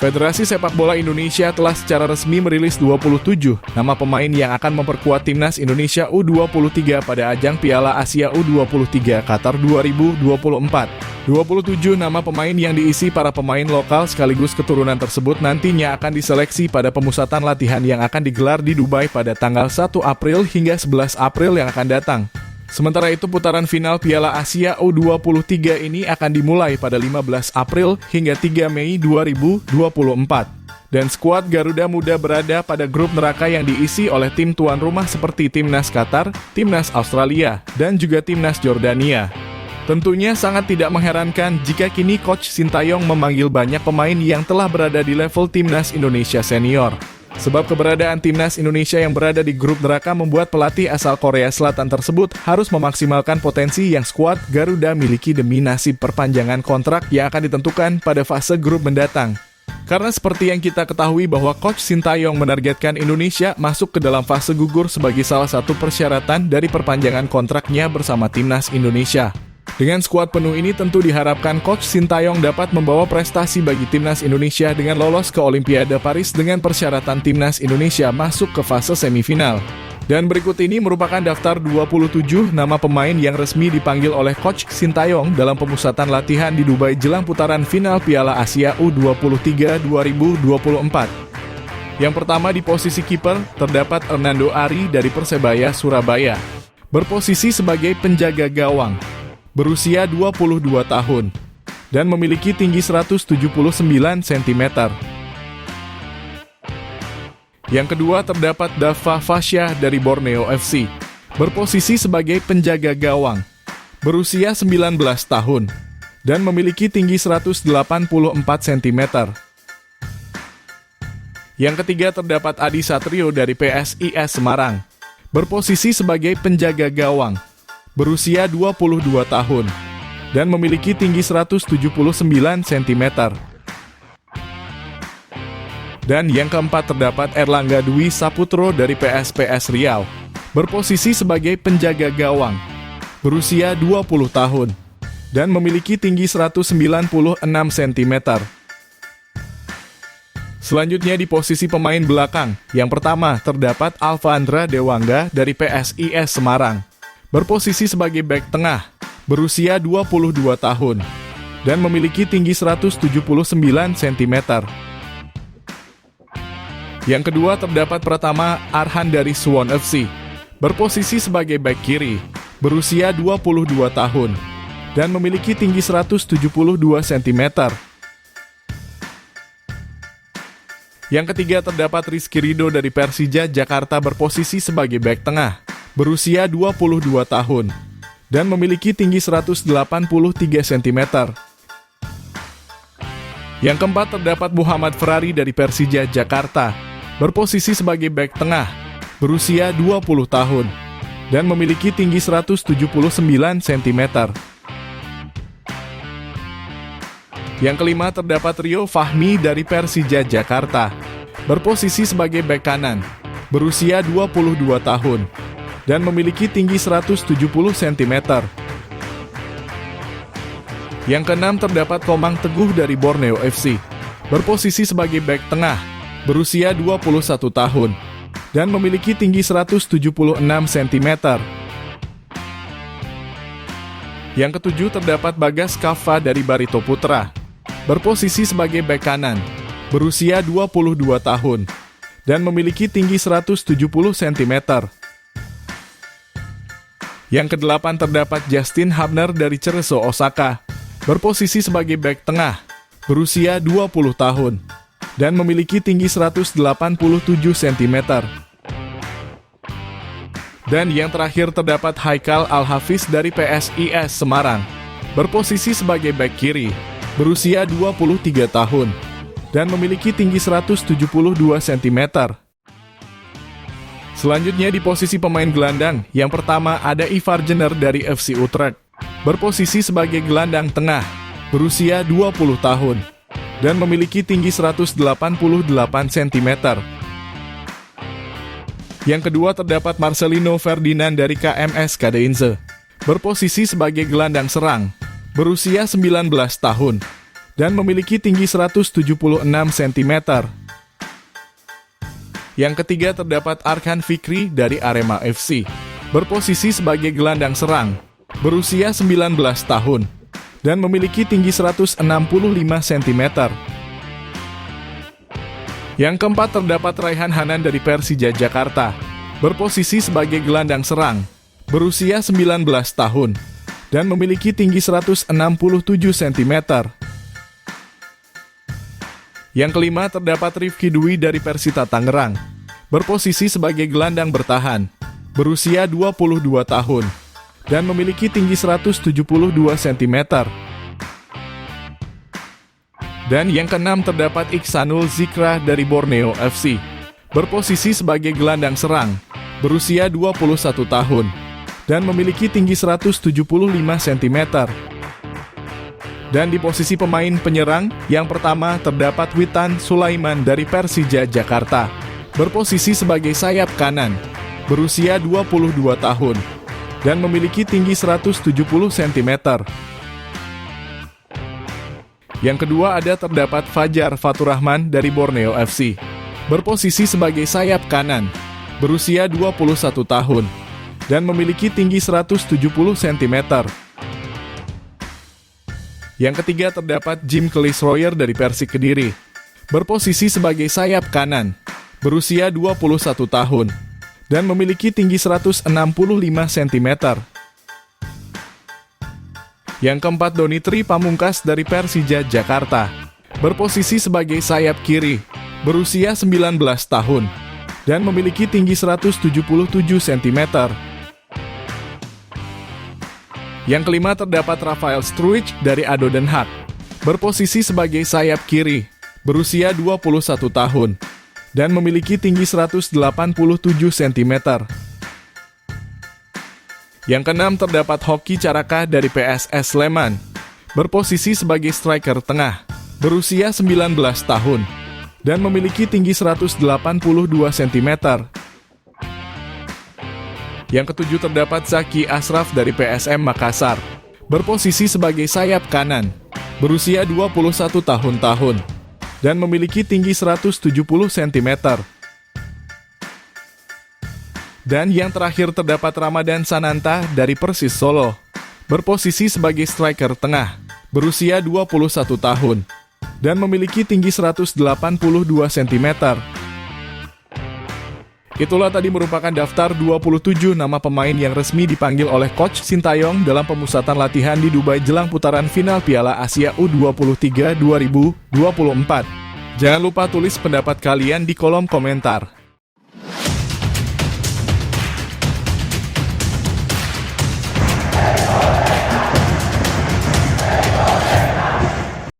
Federasi Sepak Bola Indonesia telah secara resmi merilis 27 nama pemain yang akan memperkuat timnas Indonesia U23 pada ajang Piala Asia U23 Qatar 2024. 27 nama pemain yang diisi para pemain lokal sekaligus keturunan tersebut nantinya akan diseleksi pada pemusatan latihan yang akan digelar di Dubai pada tanggal 1 April hingga 11 April yang akan datang. Sementara itu putaran final Piala Asia U23 ini akan dimulai pada 15 April hingga 3 Mei 2024. Dan skuad Garuda Muda berada pada grup neraka yang diisi oleh tim tuan rumah seperti Timnas Qatar, Timnas Australia, dan juga Timnas Jordania. Tentunya sangat tidak mengherankan jika kini Coach Sintayong memanggil banyak pemain yang telah berada di level Timnas Indonesia Senior. Sebab keberadaan Timnas Indonesia yang berada di grup neraka membuat pelatih asal Korea Selatan tersebut harus memaksimalkan potensi yang skuad Garuda miliki demi nasib perpanjangan kontrak yang akan ditentukan pada fase grup mendatang. Karena seperti yang kita ketahui bahwa Coach Sintayong menargetkan Indonesia masuk ke dalam fase gugur sebagai salah satu persyaratan dari perpanjangan kontraknya bersama Timnas Indonesia. Dengan skuad penuh ini tentu diharapkan Coach Sintayong dapat membawa prestasi bagi Timnas Indonesia dengan lolos ke Olimpiade Paris dengan persyaratan Timnas Indonesia masuk ke fase semifinal. Dan berikut ini merupakan daftar 27 nama pemain yang resmi dipanggil oleh Coach Sintayong dalam pemusatan latihan di Dubai jelang putaran final Piala Asia U23 2024. Yang pertama di posisi kiper terdapat Hernando Ari dari Persebaya Surabaya, berposisi sebagai penjaga gawang. Berusia 22 tahun dan memiliki tinggi 179 cm. Yang kedua terdapat Dava Fasya dari Borneo FC, berposisi sebagai penjaga gawang, berusia 19 tahun dan memiliki tinggi 184 cm. Yang ketiga terdapat Adi Satrio dari PSIS Semarang, berposisi sebagai penjaga gawang, berusia 22 tahun dan memiliki tinggi 179 cm. Dan yang keempat terdapat Erlangga Dwi Saputro dari PSPS Riau, berposisi sebagai penjaga gawang, berusia 20 tahun dan memiliki tinggi 196 cm. Selanjutnya di posisi pemain belakang, yang pertama terdapat Alfandra Dewangga dari PSIS Semarang, berposisi sebagai bek tengah, berusia 22 tahun, dan memiliki tinggi 179 cm. Yang kedua terdapat Pratama Arhan dari Suwon FC, berposisi sebagai bek kiri, berusia 22 tahun, dan memiliki tinggi 172 cm. Yang ketiga terdapat Rizky Ridho dari Persija Jakarta berposisi sebagai bek tengah, berusia 22 tahun, dan memiliki tinggi 183 cm. Yang keempat terdapat Muhammad Ferrari dari Persija Jakarta, berposisi sebagai bek tengah, berusia 20 tahun, dan memiliki tinggi 179 cm. Yang kelima terdapat Rio Fahmi dari Persija Jakarta, berposisi sebagai bek kanan, berusia 22 tahun, dan memiliki tinggi 170 cm. Yang keenam terdapat Komang Teguh dari Borneo FC, berposisi sebagai bek tengah, berusia 21 tahun, dan memiliki tinggi 176 cm. Yang ketujuh terdapat Bagas Kava dari Barito Putra, berposisi sebagai bek kanan, berusia 22 tahun, dan memiliki tinggi 170 cm. Yang kedelapan terdapat Justin Habner dari Cerezo Osaka, berposisi sebagai bek tengah, berusia 20 tahun, dan memiliki tinggi 187 cm. Dan yang terakhir terdapat Haikal Al-Hafiz dari PSIS Semarang, berposisi sebagai bek kiri, berusia 23 tahun, dan memiliki tinggi 172 cm. Selanjutnya di posisi pemain gelandang, yang pertama ada Ivar Jenner dari FC Utrecht, berposisi sebagai gelandang tengah, berusia 20 tahun, dan memiliki tinggi 188 cm. Yang kedua terdapat Marcelino Ferdinand dari KMS Kadeinze, berposisi sebagai gelandang serang, berusia 19 tahun, dan memiliki tinggi 176 cm. Yang ketiga terdapat Arkan Fikri dari Arema FC, berposisi sebagai gelandang serang, berusia 19 tahun, dan memiliki tinggi 165 cm. Yang keempat terdapat Raihan Hanan dari Persija Jakarta, berposisi sebagai gelandang serang, berusia 19 tahun, dan memiliki tinggi 167 cm. Yang kelima terdapat Rifki Dwi dari Persita Tangerang, berposisi sebagai gelandang bertahan, berusia 22 tahun, dan memiliki tinggi 172 cm. Dan yang keenam terdapat Iksanul Zikra dari Borneo FC, berposisi sebagai gelandang serang, berusia 21 tahun, dan memiliki tinggi 175 cm. Dan di posisi pemain penyerang, yang pertama terdapat Witan Sulaiman dari Persija Jakarta, berposisi sebagai sayap kanan, berusia 22 tahun, dan memiliki tinggi 170 cm. Yang kedua ada terdapat Fajar Faturrahman dari Borneo FC, berposisi sebagai sayap kanan, berusia 21 tahun, dan memiliki tinggi 170 cm. Yang ketiga terdapat Jim Clisroyer dari Persik Kediri, berposisi sebagai sayap kanan, berusia 21 tahun, dan memiliki tinggi 165 cm. Yang keempat Doni Tri Pamungkas dari Persija Jakarta, berposisi sebagai sayap kiri, berusia 19 tahun, dan memiliki tinggi 177 cm. Yang kelima terdapat Rafael Struijk dari ADO Den Haag, berposisi sebagai sayap kiri, berusia 21 tahun, dan memiliki tinggi 187 cm. Yang keenam terdapat Hoki Caraka dari PSS Sleman, berposisi sebagai striker tengah, berusia 19 tahun, dan memiliki tinggi 182 cm. Yang ketujuh terdapat Zaki Ashraf dari PSM Makassar, berposisi sebagai sayap kanan, berusia 21 tahun, dan memiliki tinggi 170 cm. Dan yang terakhir terdapat Ramadan Sananta dari Persis Solo, berposisi sebagai striker tengah, berusia 21 tahun, dan memiliki tinggi 182 cm. Itulah tadi merupakan daftar 27 nama pemain yang resmi dipanggil oleh Coach Sintayong dalam pemusatan latihan di Dubai jelang putaran final Piala Asia U23 2024. Jangan lupa tulis pendapat kalian di kolom komentar.